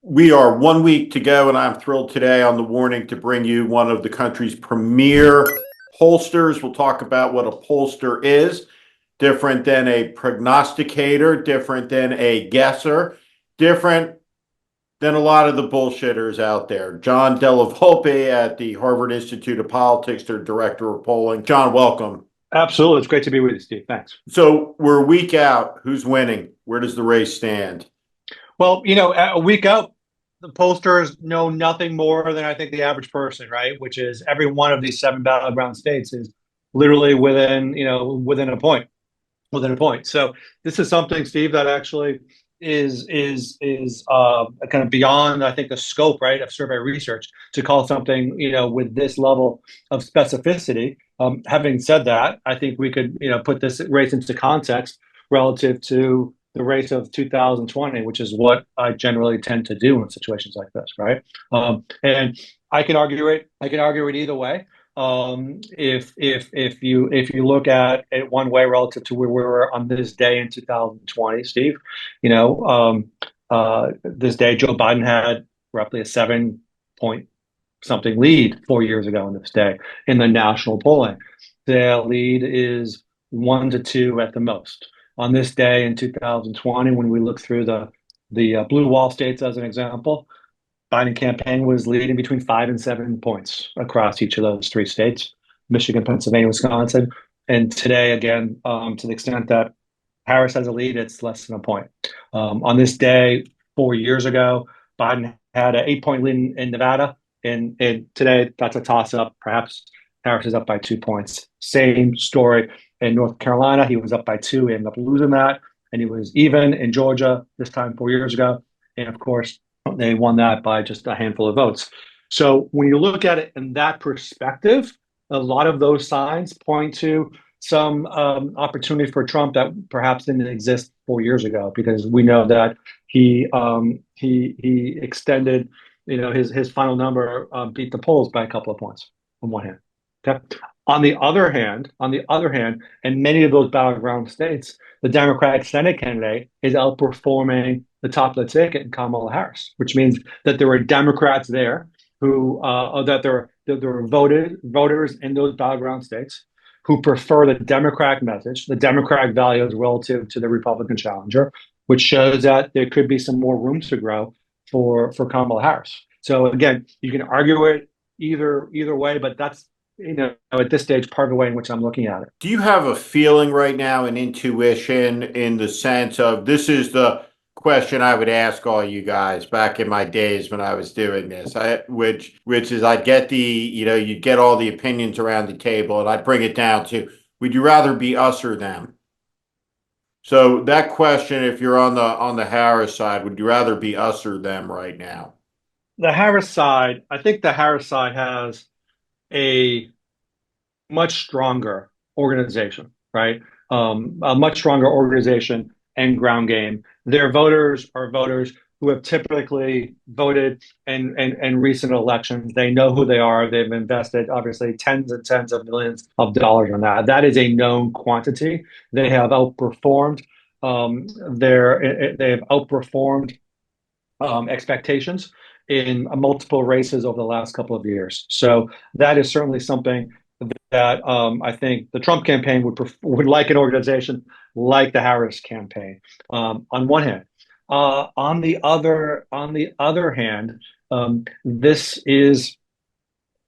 We are 1 week to go, and I'm thrilled today on the warning to bring you one of the country's premier pollsters. We'll talk about what a pollster is, different than a prognosticator, different than a guesser, different than a lot of the bullshitters out there. John Della Volpe at the Harvard Institute of Politics, their director of polling. John, welcome. Absolutely. It's great to be with you, Steve. Thanks. So we're a week out. Who's winning? Where does the race stand? Well, a week out, the pollsters know nothing more than I think the average person, right? Which is every one of these seven battleground states is literally within a point. So this is something, Steve, that actually is kind of beyond, I think, the scope, right, of survey research to call something, with this level of specificity. Having said that, I think we could, put this race into context relative to the race of 2020, which is what I generally tend to do in situations like this, right? And I can argue it. I can argue it either way. If you look at it one way relative to where we were on this day in 2020, Steve, this day Joe Biden had roughly a 7 point something lead 4 years ago on this day in the national polling. The lead is 1 to 2 at the most. On this day in 2020, when we look through the blue wall states as an example, Biden campaign was leading between 5 and 7 points across each of those three states: Michigan, Pennsylvania, Wisconsin. And today, again, to the extent that Harris has a lead, it's less than a point. On this day 4 years ago, Biden had an 8 point lead in Nevada, and today that's a toss up. Perhaps Harris is up by 2 points. Same story in North Carolina. He was up by two. He ended up losing that, and he was even in Georgia this time 4 years ago. And of course, they won that by just a handful of votes. So when you look at it in that perspective, a lot of those signs point to some opportunity for Trump that perhaps didn't exist 4 years ago, because we know that he extended, his final number beat the polls by a couple of points on one hand. Okay. On the other hand, in many of those battleground states, the Democratic Senate candidate is outperforming the top of the ticket in Kamala Harris, which means that there were Democrats there that there were voters in those battleground states who prefer the Democratic message, the Democratic values relative to the Republican challenger, which shows that there could be some more room to grow for Kamala Harris. So again, you can argue it either way, but that's, at this stage, part of the way in which I'm looking at it. Do you have a feeling right now, an intuition in the sense of this is the question I would ask all you guys back in my days when I was doing this, which is I'd get you'd get all the opinions around the table and I'd bring it down to, would you rather be us or them? So that question, if you're on the Harris side, would you rather be us or them right now? I think the Harris side has a much stronger organization, right? A much stronger organization and ground game. Their voters are voters who have typically voted in recent elections. They know who they are. They've invested, obviously, tens and tens of millions of dollars on that. That is a known quantity. They have outperformed they have outperformed expectations in multiple races over the last couple of years. So that is certainly something that I think the Trump campaign would like an organization like the Harris campaign. On one hand, on the other hand, this is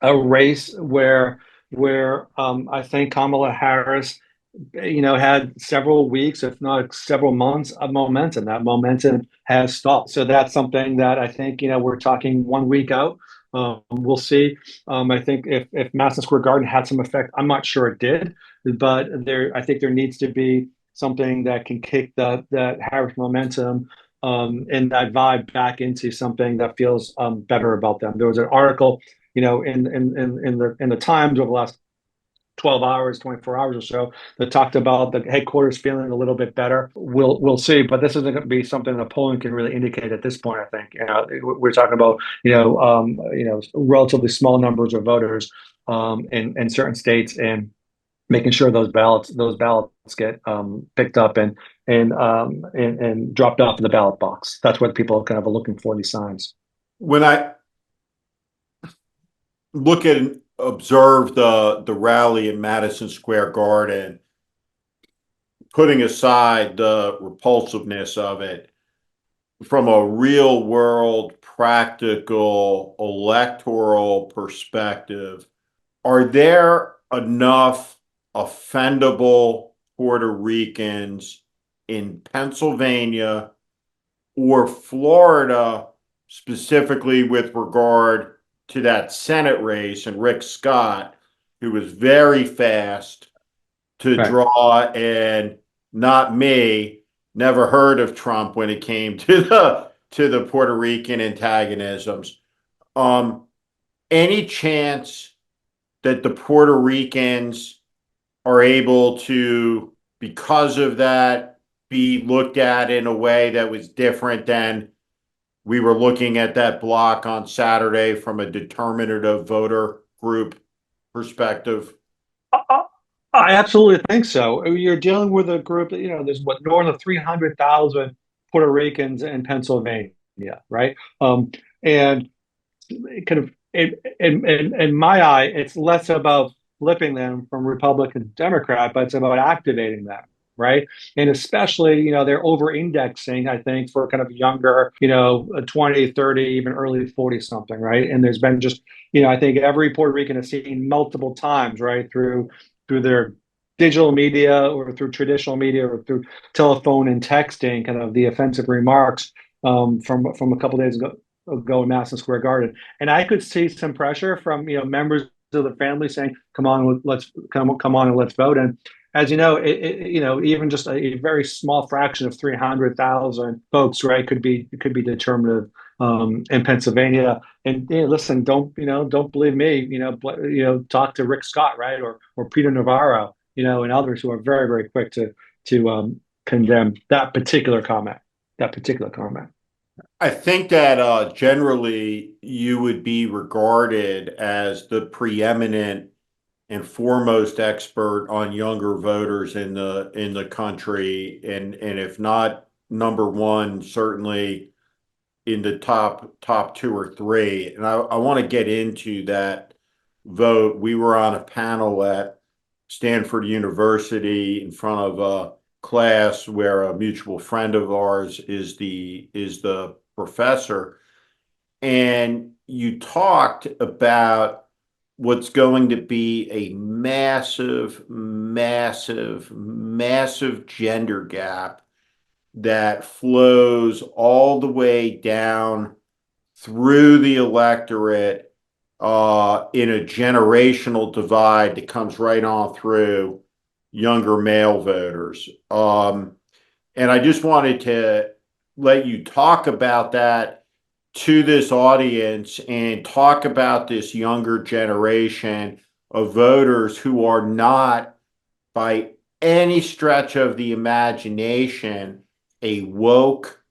a race where I think Kamala Harris, had several weeks, if not several months of momentum. That momentum has stopped. So that's something that I think, we're talking 1 week out. We'll see. I think if Madison Square Garden had some effect, I'm not sure it did, but I think there needs to be something that can kick that Harris momentum and that vibe back into something that feels better about them. There was an article, in the Times over the last 12 hours, 24 hours or so, that talked about the headquarters feeling a little bit better. We'll see, but this isn't going to be something that polling can really indicate at this point. I think we're talking about relatively small numbers of voters in certain states, and making sure those ballots get picked up and dropped off in the ballot box. That's what people kind of are looking for, these signs. When I look at and observe the rally in Madison Square Garden, putting aside the repulsiveness of it, from a real world, practical, electoral perspective, are there enough offendable Puerto Ricans in Pennsylvania or Florida, specifically with regard to that Senate race and Rick Scott, who was very fast to Right. draw, and not me, never heard of Trump when it came to the Puerto Rican antagonisms. Um, any chance that the Puerto Ricans are able to, because of that, be looked at in a way that was different than we were looking at that block on Saturday from a determinative voter group perspective? I, I absolutely think so. You're dealing with a group that, there's what, north of 300,000 Puerto Ricans in Pennsylvania, right? And kind of in my eye, it's less about flipping them from Republican to Democrat, but it's about activating them, right? And especially, they're over indexing, I think, for kind of younger, 20, 30, even early 40 something, right? And there's been just, I think every Puerto Rican has seen multiple times, right, through their digital media or through traditional media or through telephone and texting, kind of the offensive remarks from a couple days ago in Madison Square Garden. And I could see some pressure from members of the family saying, "Come on, let's come on and let's vote." And as you know, even just a very small fraction of 300,000 folks, right, could be determinative in Pennsylvania. And listen, don't believe me. Talk to Rick Scott, right, or Peter Navarro, and others who are very very quick to condemn that particular comment. That particular comment. I think that generally you would be regarded as the preeminent and foremost expert on younger voters in the country, and if not number one, certainly in the top two or three. And I want to get into that vote. We were on a panel at Stanford University in front of a class where a mutual friend of ours is the professor, and you talked about what's going to be a massive, massive, massive gender gap that flows all the way down through the electorate in a generational divide that comes right on through younger male voters. And I just wanted to let you talk about that to this audience and talk about this younger generation of voters who are not, by any stretch of the imagination, a woke,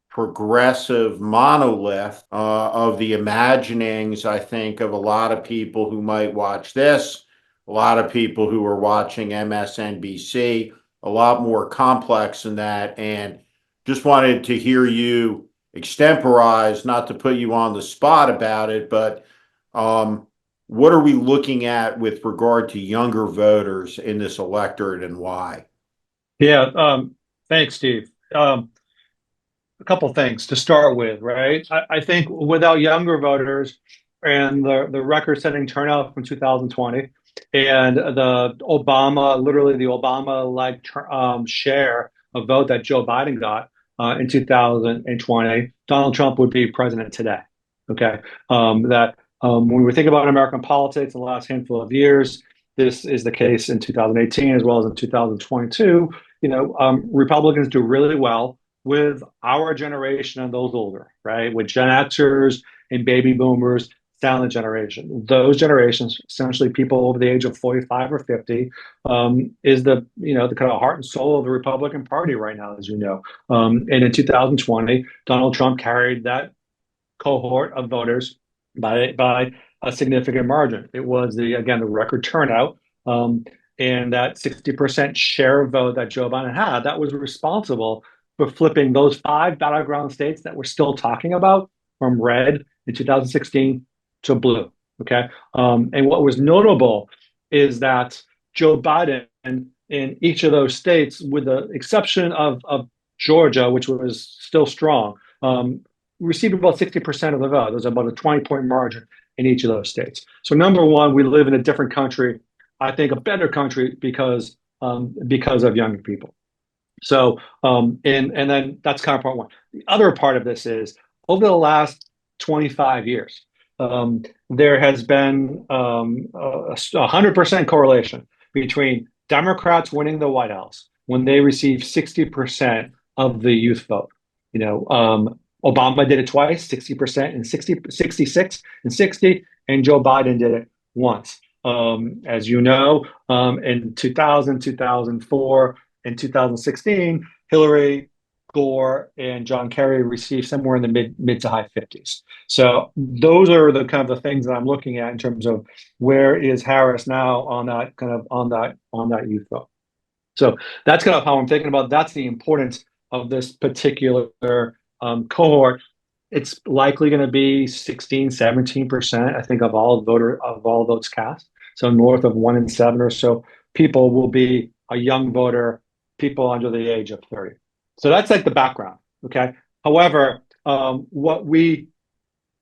progressive monolith of the imaginings, I think, of a lot of people who might watch this, a lot of people who are watching MSNBC, a lot more complex than that. And just wanted to hear you extemporize, not to put you on the spot about it, but what are we looking at with regard to younger voters in this electorate and why? Yeah, thanks, Steve. A couple things to start with, right? I think without younger voters and the record-setting turnout from 2020 and literally the Obama-like share of vote that Joe Biden got in 2020, Donald Trump would be president today. Okay, that when we think about American politics in the last handful of years, this is the case in 2018 as well as in 2022. Republicans do really well with our generation and those older, right? With Gen Xers and baby boomers, silent generation. Those generations, essentially people over the age of 45 or 50, is the kind of heart and soul of the Republican Party right now, as you know. And in 2020, Donald Trump carried that cohort of voters by a significant margin. It was the record turnout. and that 60% share vote that Joe Biden had, that was responsible for flipping those five battleground states that we're still talking about from red in 2016 to blue. Okay. And what was notable is that Joe Biden in each of those states, with the exception of Georgia, which was still strong, received about 60% of the vote. There's about a 20-point margin in each of those states. So number one, we live in a different country. I think a better country because of younger people. So and then that's kind of part one. The other part of this is over the last 25 years, there has been a 100% correlation between Democrats winning the White House when they receive 60% of the youth vote. You know, Obama did it twice, 60% and 66 and 60, and Joe Biden did it once. As you know, in 2000, 2004, and 2016, Hillary, Gore, and John Kerry received somewhere in the mid to high 50s. So those are the kind of the things that I'm looking at in terms of where is Harris now on that kind of on that youth vote. So that's kind of how I'm thinking about. That's the importance of this particular cohort. It's likely going to be 16, 17%, I think, of all votes cast. So north of 1 in 7 or so people will be a young voter, people under the age of 30. So that's like the background. Okay. However, what we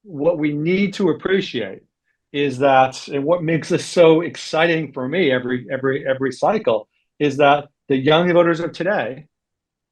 need to appreciate is that, and what makes this so exciting for me every cycle, is that the young voters of today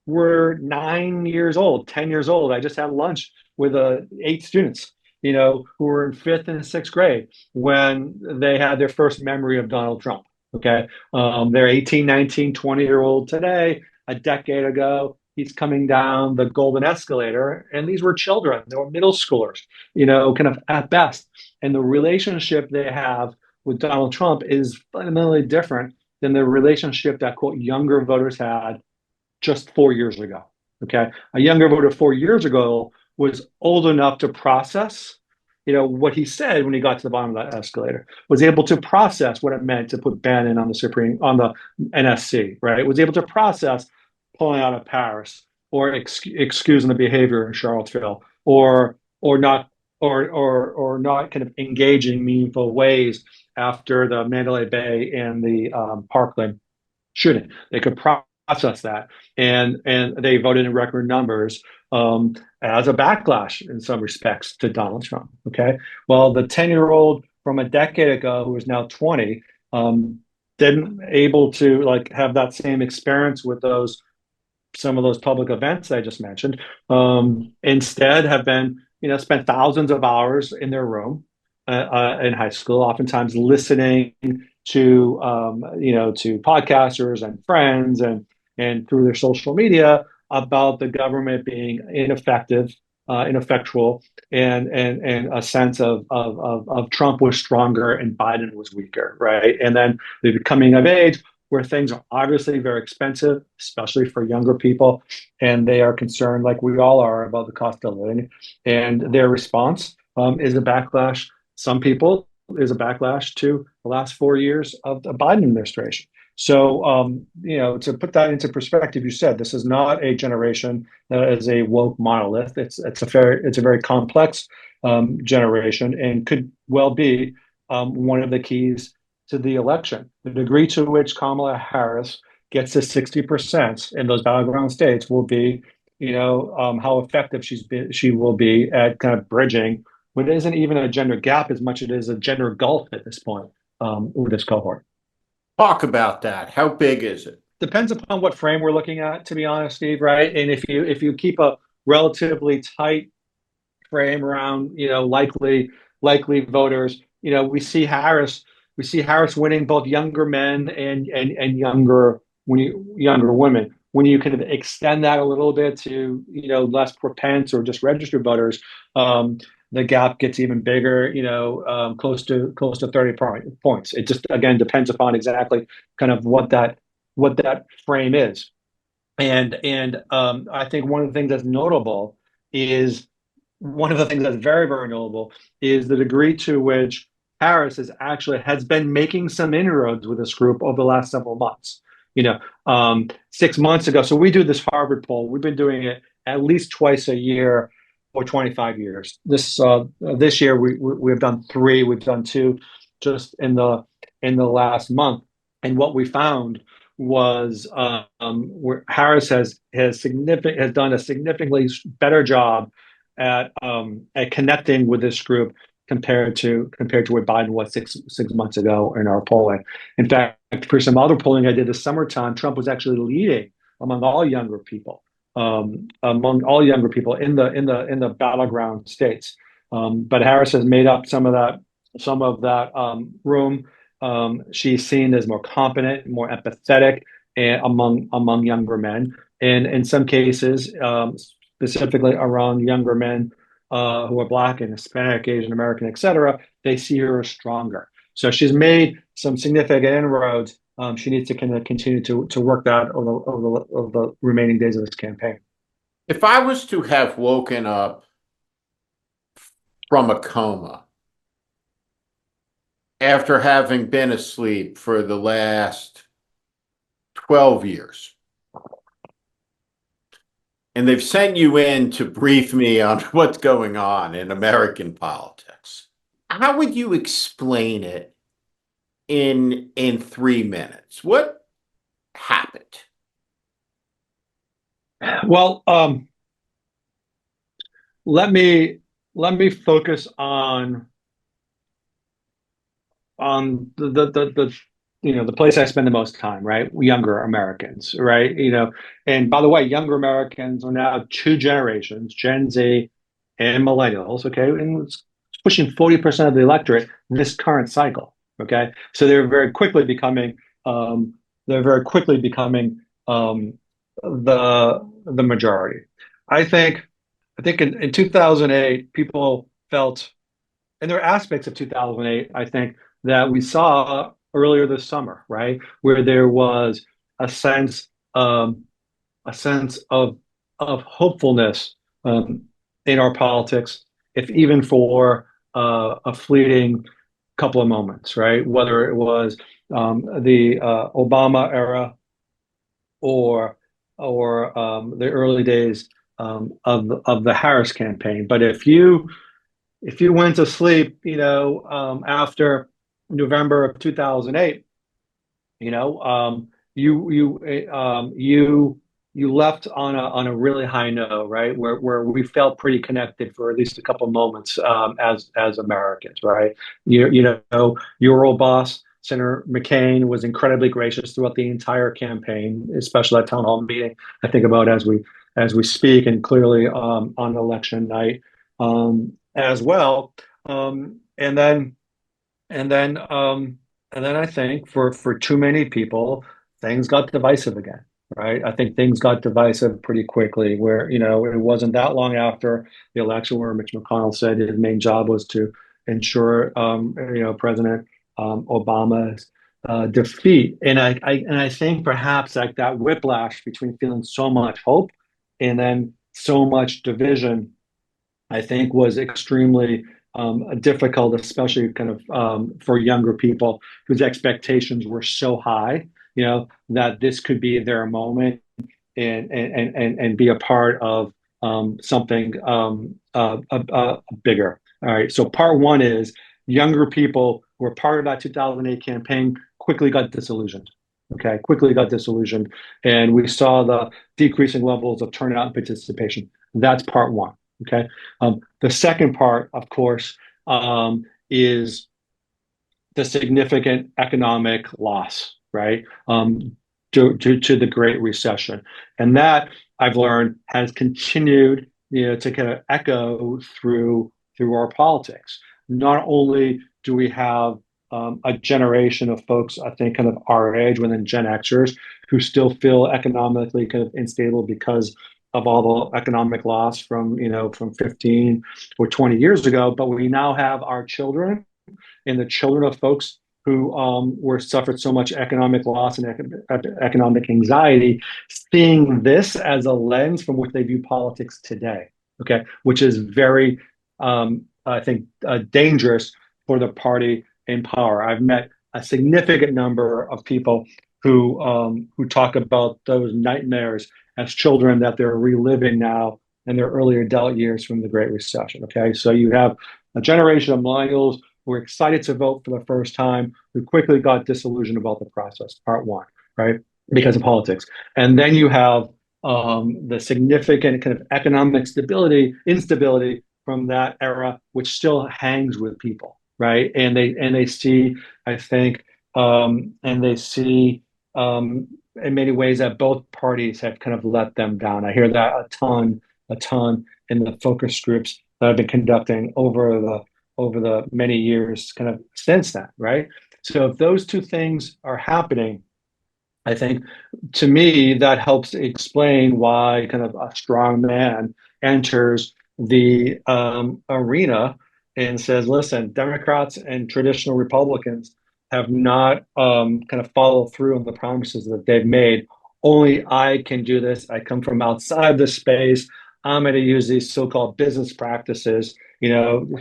were 9 years old, 10 years old. I just had lunch with 8 students, you know, who were in 5th and 6th grade when they had their first memory of Donald Trump. Okay. They're 18, 19, 20-year-old today. A decade ago, he's coming down the golden escalator, and these were children. They were middle schoolers, you know, kind of at best. And the relationship they have with Donald Trump is fundamentally different than the relationship that, quote, younger voters had just 4 years ago. Okay. A younger voter 4 years ago was old enough to process, you know, what he said when he got to the bottom of that escalator, was able to process what it meant to put Bannon on the NSC, right? It was able to process pulling out of Paris or excusing the behavior in Charlottesville or not kind of engaging meaningful ways after the Mandalay Bay and the Parkland shooting. They could process that, and they voted in record numbers as a backlash in some respects to Donald Trump. Okay, well, the 10-year-old from a decade ago who is now 20 didn't able to like have that same experience with some of those public events I just mentioned. Instead, have been, you know, spent thousands of hours in their room in high school, oftentimes listening to you know, to podcasters and friends and through their social media about the government being ineffective, ineffectual, and a sense of Trump was stronger and Biden was weaker, right? And then the coming of age, where things are obviously very expensive, especially for younger people, and they are concerned, like we all are, about the cost of living. And their response is a backlash. Some people is a backlash to the last 4 years of the Biden administration. So, you know, to put that into perspective, you said this is not a generation that is a woke monolith. It's a very complex generation, and could well be one of the keys to the election. The degree to which Kamala Harris gets to 60% in those battleground states will be, you know, how effective she will be at kind of bridging what isn't even a gender gap as much as it is a gender gulf at this point with this cohort. Talk about that. How big is it? Depends upon what frame we're looking at, to be honest, Steve, right? And if you keep a relatively tight frame around, you know, likely voters, you know, we see Harris winning both younger men and younger women. When you kind of extend that a little bit to, you know, less propense or just registered voters, the gap gets even bigger, you know, close to 30 points. It just, again, depends upon exactly kind of what that frame is. And I think one of the things that's notable is one of the things that's very, very notable is the degree to which Harris has been making some inroads with this group over the last several months. 6 months ago. So we do this Harvard poll. We've been doing it at least twice a year for 25 years. This year we've done three. We've done two just in the last month. And what we found was where Harris has done a significantly better job at connecting with this group compared to what Biden was six months ago in our polling. In fact, for some other polling I did this summertime, Trump was actually leading among all younger people, in the battleground states. But Harris has made up some of that room. She's seen as more competent, more empathetic among younger men, and in some cases, specifically around younger men who are Black and Hispanic, Asian American, et cetera, they see her as stronger. So she's made some significant inroads. She needs to kind of continue to work that over the remaining days of this campaign. If I was to have woken up from a coma after having been asleep for the last 12 years, and they've sent you in to brief me on what's going on in American politics, how would you explain it in 3 minutes? What happened? Well, let me focus on the place I spend the most time, right? Younger Americans, right? And by the way, younger Americans are now two generations, Gen Z and millennials, okay? And it's pushing 40% of the electorate in this current cycle, okay? So they're very quickly becoming the majority. I think in 2008, people felt, and there are aspects of 2008, I think, that we saw earlier this summer, right, where there was a sense of hopefulness in our politics, if even for a fleeting couple of moments, right? Whether it was the Obama era or the early days of the Harris campaign. But if you went to sleep, after November of 2008, you left on a really high note, right? Where we felt pretty connected for at least a couple of moments as Americans, right? Your old boss, Senator McCain, was incredibly gracious throughout the entire campaign, especially that town hall meeting. I think about as we speak, and clearly on election night as well. And then I think for too many people, things got divisive again, right? I think things got divisive pretty quickly, where it wasn't that long after the election where Mitch McConnell said his main job was to ensure President Obama's defeat. And I think perhaps like that whiplash between feeling so much hope and then so much division, I think, was extremely difficult, especially kind of for younger people whose expectations were so high, that this could be their moment and be a part of something bigger. All right. So part one is younger people who were part of that 2008 campaign quickly got disillusioned. Okay, quickly got disillusioned, and we saw the decreasing levels of turnout and participation. That's part one. Okay. The second part, of course, is the significant economic loss, right? To the Great Recession, and that I've learned has continued, to kind of echo through our politics. Not only do we have a generation of folks, I think, kind of our age, within Gen Xers, who still feel economically kind of unstable because of all the economic loss from 15 or 20 years ago, but we now have our children and the children of folks who were suffered so much economic loss and economic anxiety, seeing this as a lens from which they view politics today. Okay, which is very, I think, dangerous for the party in power. I've met a significant number of people who talk about those nightmares as children that they're reliving now in their early adult years from the Great Recession. Okay, so you have a generation of millennials who are excited to vote for the first time, who quickly got disillusioned about the process. Part one, right? Because of politics, and then you have the significant kind of economic instability from that era, which still hangs with people, right? And they see, I think, and they see in many ways that both parties have kind of let them down. I hear that a ton in the focus groups that I've been conducting over the many years, kind of since then, right? So if those two things are happening, I think to me that helps explain why kind of a strong man enters the arena and says, "Listen, Democrats and traditional Republicans have not kind of followed through on the promises that they've made. Only I can do this. I come from outside the space. I'm going to use these so-called business practices,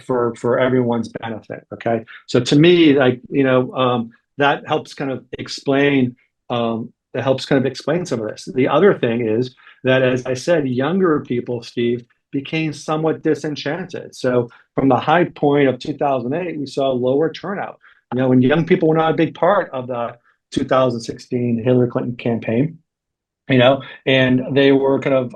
for everyone's benefit." Okay, so to me, like that helps kind of explain some of this. The other thing is that, as I said, younger people, Steve, became somewhat disenchanted. So from the high point of 2008, we saw lower turnout. When young people were not a big part of the 2016 Hillary Clinton campaign, and they were kind of,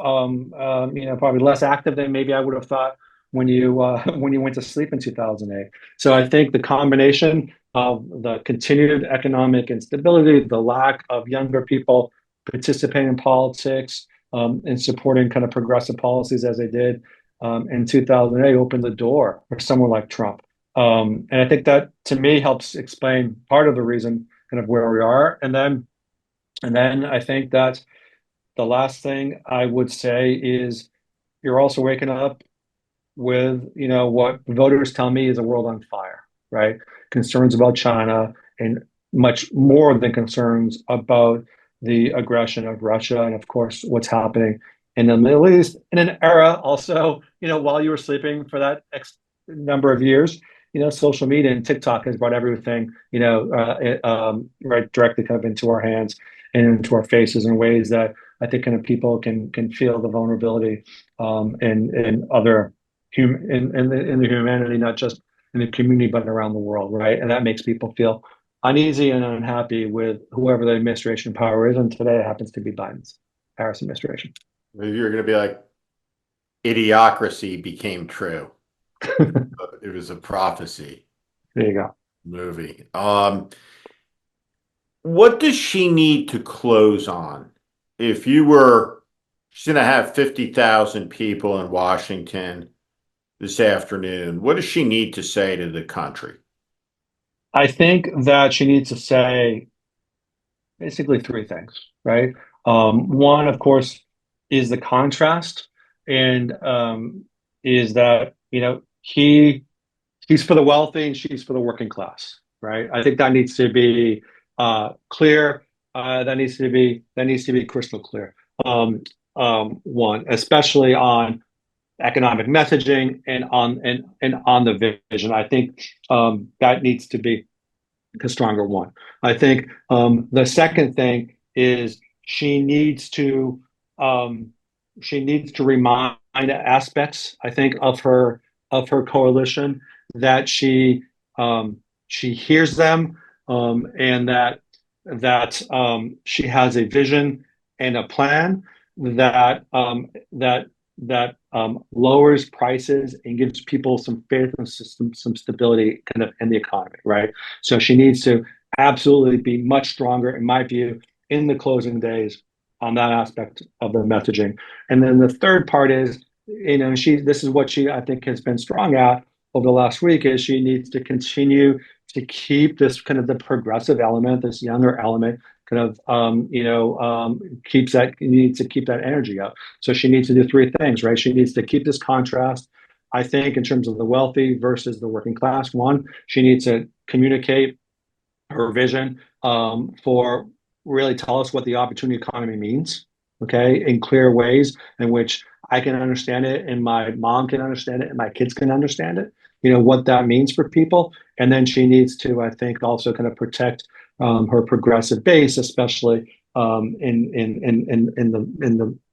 probably less active than maybe I would have thought when you when you went to sleep in 2008. So I think the combination of the continued economic instability, the lack of younger people participating in politics, and supporting kind of progressive policies as they did in 2008 opened the door for someone like Trump. And I think that to me helps explain part of the reason kind of where we are. And then I think that the last thing I would say is you're also waking up with, what voters tell me is a world on fire, right? Concerns about China and much more than concerns about the aggression of Russia and, of course, what's happening in the Middle East in an era also, while you were sleeping for that X number of years, social media and TikTok has brought everything, right directly kind of into our hands and into our faces in ways that I think kind of people can feel the vulnerability in other in the humanity, not just in the community, but around the world, right? And that makes people feel uneasy and unhappy with whoever the administration in power is. And today it happens to be Biden's Harris administration. You're going to be like, idiocracy became true. It was a prophecy There you go. movie. What does she need to close on? If she's going to have 50,000 people in Washington this afternoon, what does she need to say to the country? I think that she needs to say basically three things, right? One, of course, is the contrast, and is that he's for the wealthy and she's for the working class, right? I think that needs to be clear. That needs to be crystal clear. One, especially on economic messaging and on the vision. I think that needs to be a stronger one. I think the second thing is she needs to remind aspects, I think, of her coalition that she hears them, and that she has a vision and a plan that lowers prices and gives people some faith and some stability kind of in the economy, right? So she needs to absolutely be much stronger, in my view, in the closing days on that aspect of the messaging. And then the third part is, this is what she, I think, has been strong at over the last week, is she needs to continue to keep this kind of the progressive element, this younger element, kind of needs to keep that energy up. So she needs to do three things, right? She needs to keep this contrast, I think, in terms of the wealthy versus the working class. One, she needs to communicate her vision, for really tell us what the opportunity economy means, okay, in clear ways in which I can understand it and my mom can understand it and my kids can understand it. what that means for people. And then she needs to, I think, also kind of protect her progressive base, especially in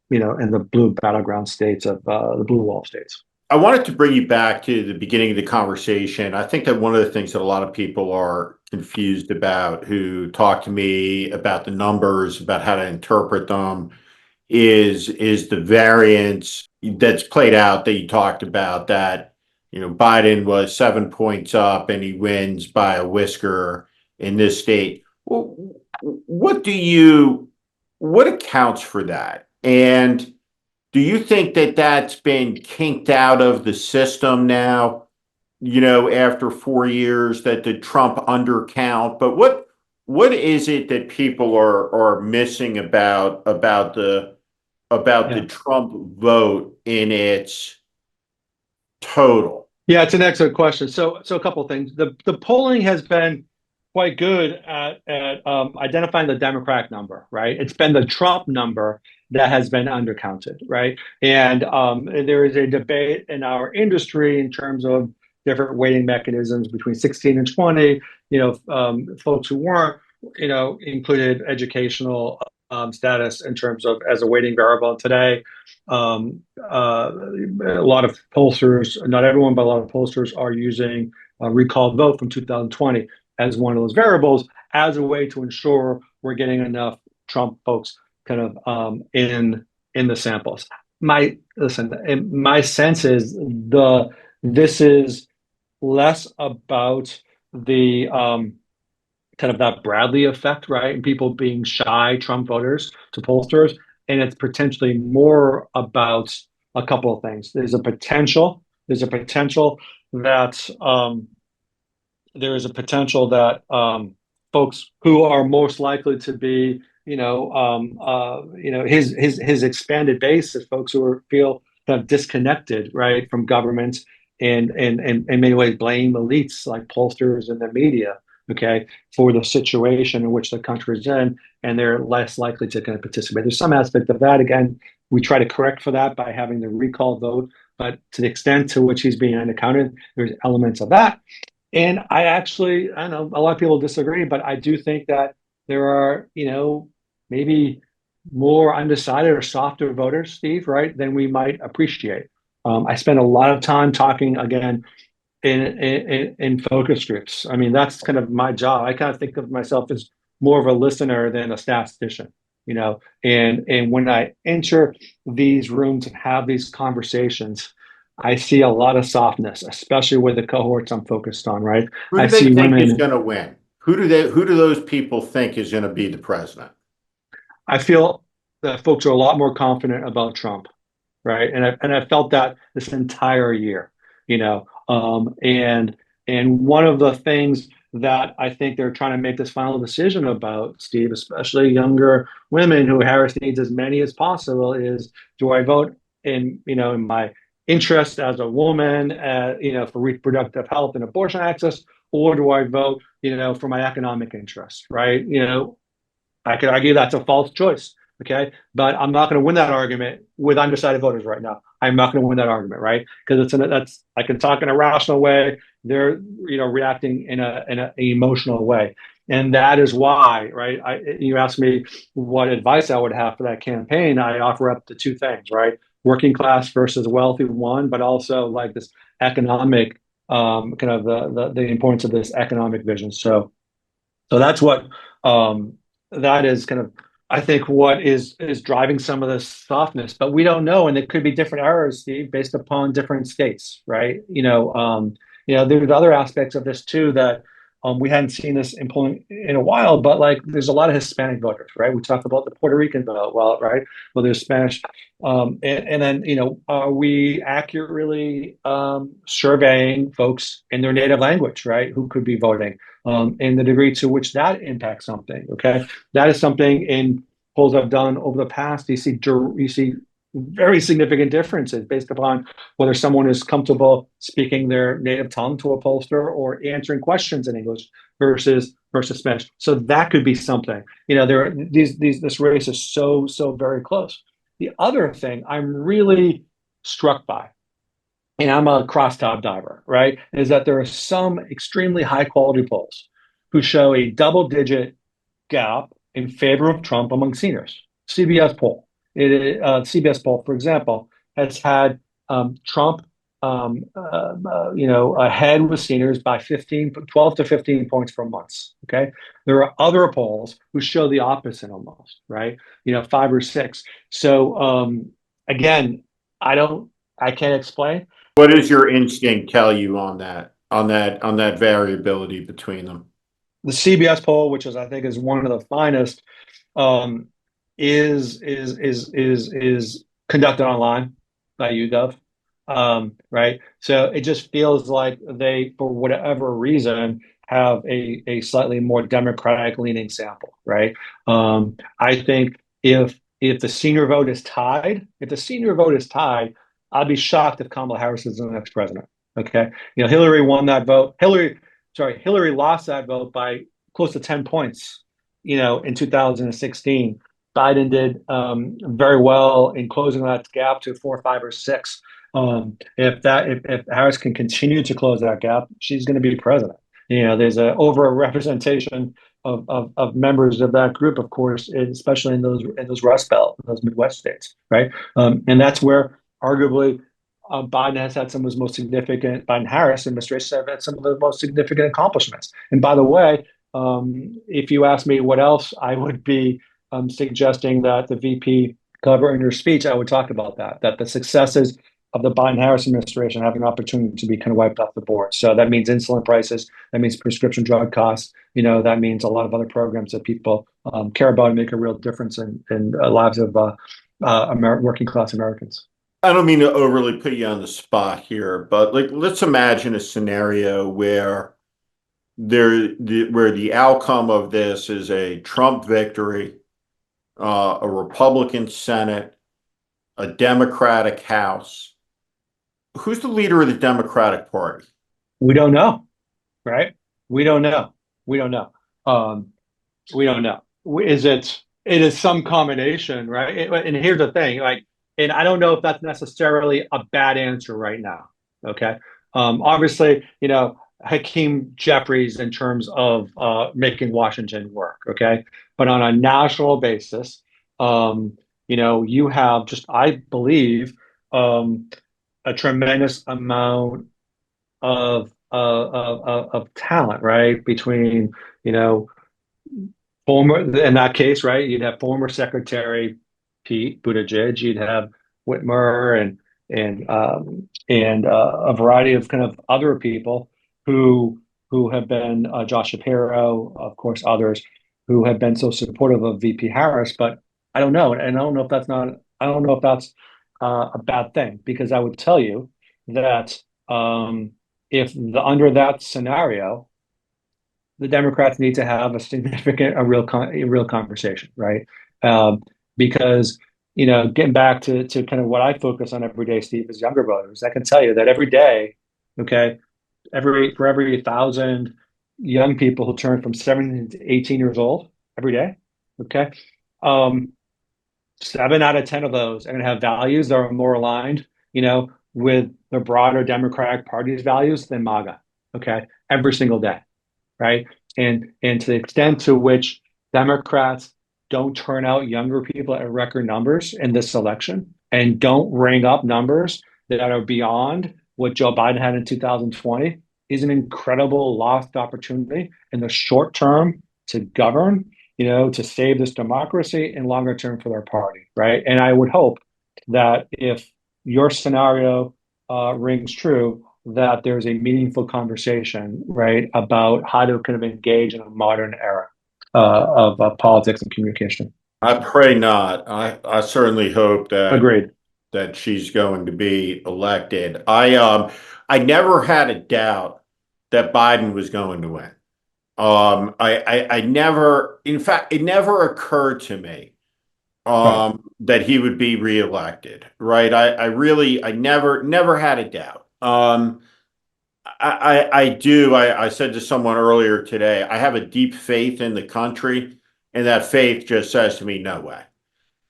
the blue battleground states of the blue wall states. I wanted to bring you back to the beginning of the conversation. I think that one of the things that a lot of people are confused about who talk to me about the numbers, about how to interpret them, is the variance that's played out that you talked about, that Biden was 7 points up and he wins by a whisker in this state. Well, what accounts for that? And do you think that that's been kinked out of the system now, after 4 years, that the Trump undercount? But what is it that people are missing about the Trump vote in its total? Yeah, it's an excellent question. So a couple of things. The polling has been quite good at identifying the Democratic number, right? It's been the Trump number that has been undercounted, right? And there is a debate in our industry in terms of different weighting mechanisms between 16 and 20. Folks who weren't, included educational status in terms of as a weighting variable today. A lot of pollsters, not everyone, but a lot of pollsters are using a recall vote from 2020 as one of those variables as a way to ensure we're getting enough Trump folks kind of in the samples. My sense is this is less about the kind of that Bradley effect, right? And people being shy Trump voters to pollsters. And it's potentially more about a couple of things. There's a potential that folks who are most likely to be, his expanded base is folks who feel kind of disconnected, right, from government, and in many ways blame elites like pollsters and the media, okay, for the situation in which the country is in, and they're less likely to kind of participate. There's some aspect of that. Again, we try to correct for that by having the recall vote, but to the extent to which he's being unaccounted, there's elements of that. And I know a lot of people disagree, but I do think that there are, maybe more undecided or softer voters, Steve, right, than we might appreciate. I spend a lot of time talking, again, in focus groups. I mean, that's kind of my job. I kind of think of myself as more of a listener than a statistician, and when I enter these rooms and have these conversations, I see a lot of softness, especially with the cohorts I'm focused on, right? Who do they think is going to win? Who do those people think is going to be the president? I feel that folks are a lot more confident about Trump, right? And I felt that this entire year, and one of the things that I think they're trying to make this final decision about, Steve, especially younger women who Harris needs as many as possible, is, do I vote in my interest as a woman, for reproductive health and abortion access, or do I vote, for my economic interest, right? I could argue that's a false choice, okay? But I'm not going to win that argument with undecided voters right now. I'm not going to win that argument, right? Because I can talk in a rational way. They're reacting in an emotional way, and that is why, right? You asked me what advice I would have for that campaign. I offer up the two things, right? Working class versus wealthy, one, but also like this economic kind of the importance of this economic vision. So that's what that is kind of, I think, what is driving some of this softness. But we don't know, and it could be different errors, Steve, based upon different states, right? There's other aspects of this too that we hadn't seen this in polling in a while, but like there's a lot of Hispanic voters, right? We talk about the Puerto Rican vote, well, right? Well, there's Spanish, and then are we accurately surveying folks in their native language, right? Who could be voting, and the degree to which that impacts something. Okay, that is something in polls I've done over the past. You see very significant differences based upon whether someone is comfortable speaking their native tongue to a pollster or answering questions in English versus Spanish. So that could be something. This race is so very close. The other thing I'm really struck by and I'm a cross-top diver, right, is that there are some extremely high-quality polls who show a double-digit gap in favor of Trump among seniors. CBS poll, CBS poll, for example, has had Trump, ahead with seniors by 12 to 15 points for months. Okay, there are other polls who show the opposite almost, right? 5 or 6. So again, I don't, I can't explain. What does your instinct tell you on that variability between them? The CBS poll, which I think is one of the finest, um, is conducted online by UW, right? So it just feels like they, for whatever reason, have a slightly more Democratic leaning sample, right? I think if the senior vote is tied, I'd be shocked if Kamala Harris is the next president. Okay, Hillary won that vote. Hillary lost that vote by close to 10 points, in 2016. Biden did very well in closing that gap to 4, 5, or 6. If Harris can continue to close that gap, she's going to be president. There's a over a representation of members of that group, of course, especially in those Rust Belt, those Midwest states, right? And that's where arguably Biden has had some of his most significant, Biden Harris administration have had some of the most significant accomplishments. And by the way, if you ask me what else I would be suggesting that the VP cover in your speech, I would talk about that the successes of the Biden Harris administration have an opportunity to be kind of wiped off the board. So that means insulin prices, that means prescription drug costs, that means a lot of other programs that people care about and make a real difference in lives of working class Americans. I don't mean to overly put you on the spot here, but like let's imagine a scenario where where the outcome of this is a Trump victory, a Republican Senate, a Democratic House. Who's the leader of the Democratic Party? We don't know, right? We don't know. We don't know. Um, we don't know. It is some combination, right? And here's the thing, like, and I don't know if that's necessarily a bad answer right now. Okay. Obviously, Hakeem Jeffries in terms of making Washington work. Okay. But on a national basis, you have just, I believe, a tremendous amount of talent, right? Between, you know, former, in that case, right, you'd have former Secretary Pete Buttigieg, you'd have Whitmer and a variety of kind of other people who have been Josh Shapiro, of course, others who have been so supportive of VP Harris. But I don't know, and I don't know if that's a bad thing, because I would tell you that if under that scenario the Democrats need to have a real conversation, right? Um, because getting back to kind of what I focus on every day, Steve, is younger voters. I can tell you that every day, okay, for every 1,000 young people who turn from 17 to 18 years old every day, okay, um, 7 out of 10 of those are going to have values that are more aligned, with the broader Democratic Party's values than MAGA. Okay, every single day, right? And to the extent to which Democrats don't turn out younger people at record numbers in this election and don't ring up numbers that are beyond what Joe Biden had in 2020 is an incredible lost opportunity in the short term to govern, to save this democracy, and longer term for their party, right? And I would hope that if your scenario rings true, that there's a meaningful conversation, right, about how to kind of engage in a modern era of politics and communication. I pray not. I certainly hope Agreed. that she's going to be elected. I never had a doubt that Biden was going to win. I never, in fact, it never occurred to me Right. that he would be reelected, right? I never had a doubt. I do. I said to someone earlier today, I have a deep faith in the country, and that faith just says to me, no way.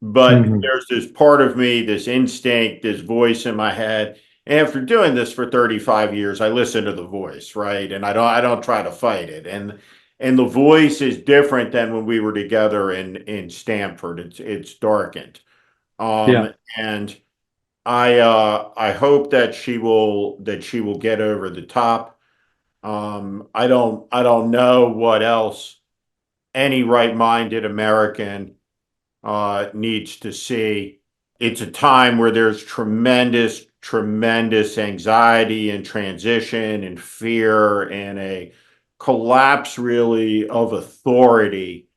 But Mhm. there's this part of me, this instinct, this voice in my head, after doing this for 35 years, I listen to the voice, right? And I don't try to fight it. And the voice is different than when we were together in Stanford. It's darkened. Yeah. And I hope that she will get over the top. I don't know what else any right-minded American needs to see. It's a time where there's tremendous, tremendous anxiety and transition and fear and a collapse, really, of authority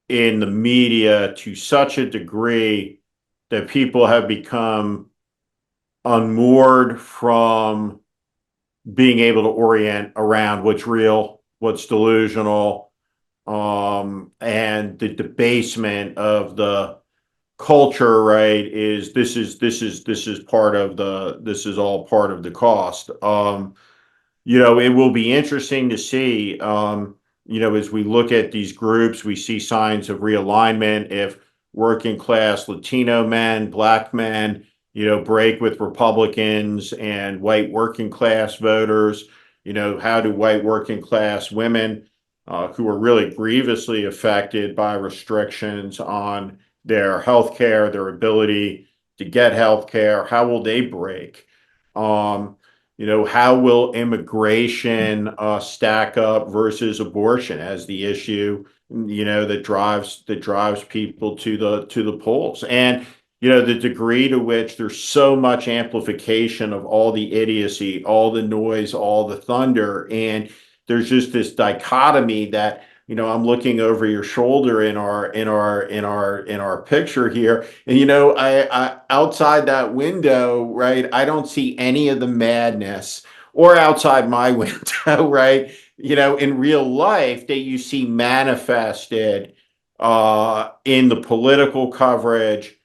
in the media to such a degree that people have become unmoored from being able to orient around what's real, what's delusional, and the debasement of the culture, right? This is part of this is all part of the cost. It will be interesting to see, as we look at these groups, we see signs of realignment. If working class Latino men, Black men, break with Republicans and white working class voters, how do white working class women, who are really grievously affected by restrictions on their health care, their ability to get health care, how will they break? Um, how will immigration stack up versus abortion as the issue, that drives people to the polls? And the degree to which there's so much amplification of all the idiocy, all the noise, all the thunder, and there's just this dichotomy that I'm looking over your shoulder in our picture here, and I outside that window, right? I don't see any of the madness, or outside my window, right? In real life that you see manifested in the political coverage.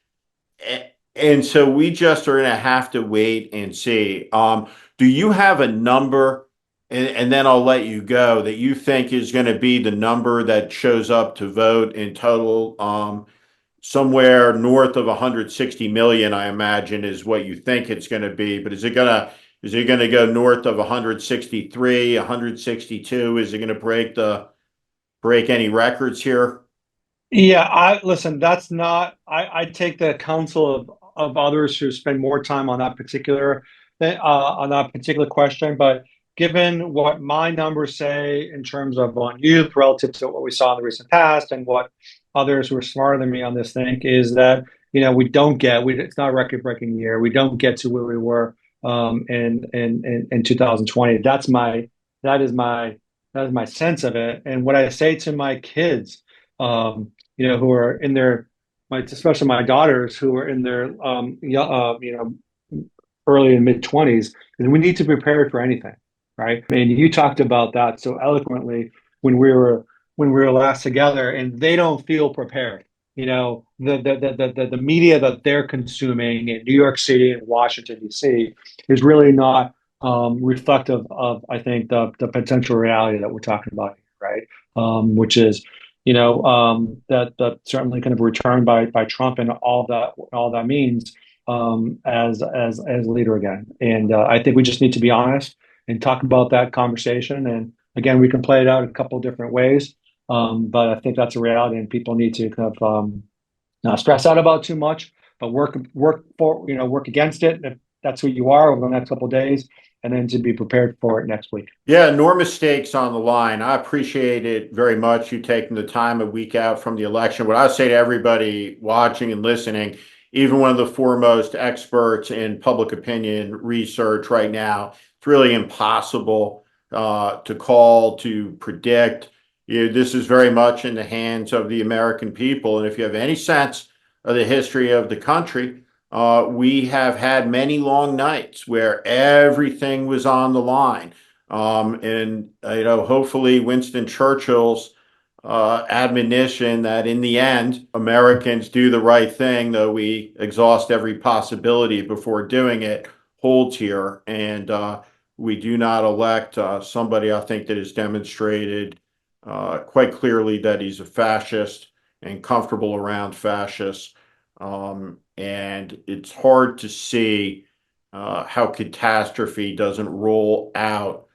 And so we just are going to have to wait and see. Do you have a number, and then I'll let you go, that you think is going to be the number that shows up to vote in total? Somewhere north of 160 million, I imagine, is what you think it's going to be. But is it going to go north of 163, 162? Is it going to break any records here? Yeah, I listen, that's not I take the counsel of others who spend more time on that particular on that particular question, but given what my numbers say in terms of on youth relative to what we saw in the recent past and what others who are smarter than me on this think is that we don't get it's not a record breaking year. We don't get to where we were in 2020. That is my that is my sense of it. And what I say to my kids, who are in their, especially my daughters who are in their, early and mid 20s, is we need to be prepared for anything, right? And you talked about that so eloquently when we were last together, and they don't feel prepared. The media that they're consuming in New York City and Washington D.C. is really not reflective of, I think, the potential reality that we're talking about here, right? Which is that certainly kind of return by Trump and all that means as leader again. And I think we just need to be honest and talk about that conversation. And again, we can play it out in a couple of different ways, but I think that's a reality, and people need to kind of not stress out about too much, but work against it if that's who you are over the next couple of days, and then to be prepared for it next week. Yeah, enormous stakes on the line. I appreciate it very much, you taking the time a week out from the election. What I say to everybody watching and listening, even one of the foremost experts in public opinion research right now, it's really impossible to call, to predict. This is very much in the hands of the American people. And if you have any sense of the history of the country, we have had many long nights where everything was on the line. And hopefully Winston Churchill's admonition that in the end, Americans do the right thing, though we exhaust every possibility before doing it, holds here. And we do not elect somebody, I think, that has demonstrated quite clearly that he's a fascist and comfortable around fascists. And it's hard to see how catastrophe doesn't roll out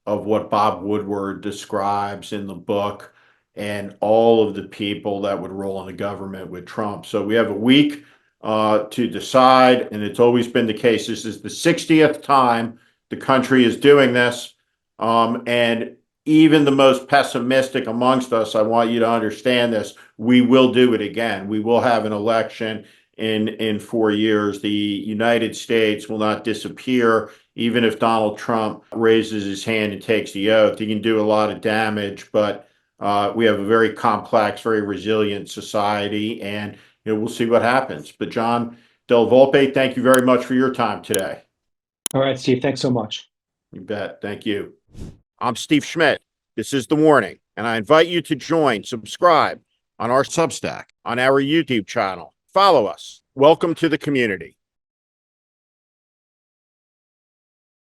of what Bob Woodward describes in the book and all of the people that would roll into government with Trump. So we have a week to decide, and it's always been the case. This is the 60th time the country is doing this. And even the most pessimistic amongst us, I want you to understand this, we will do it again. We will have an election in 4 years. The United States will not disappear. Even if Donald Trump raises his hand and takes the oath, he can do a lot of damage, but we have a very complex, very resilient society, and we'll see what happens. But John Della Volpe, thank you very much for your time today. All right, Steve, thanks so much. You bet. Thank you. I'm Steve Schmidt. This is The Warning, and I invite you to subscribe on our Substack, on our YouTube channel. Follow us. Welcome to the community.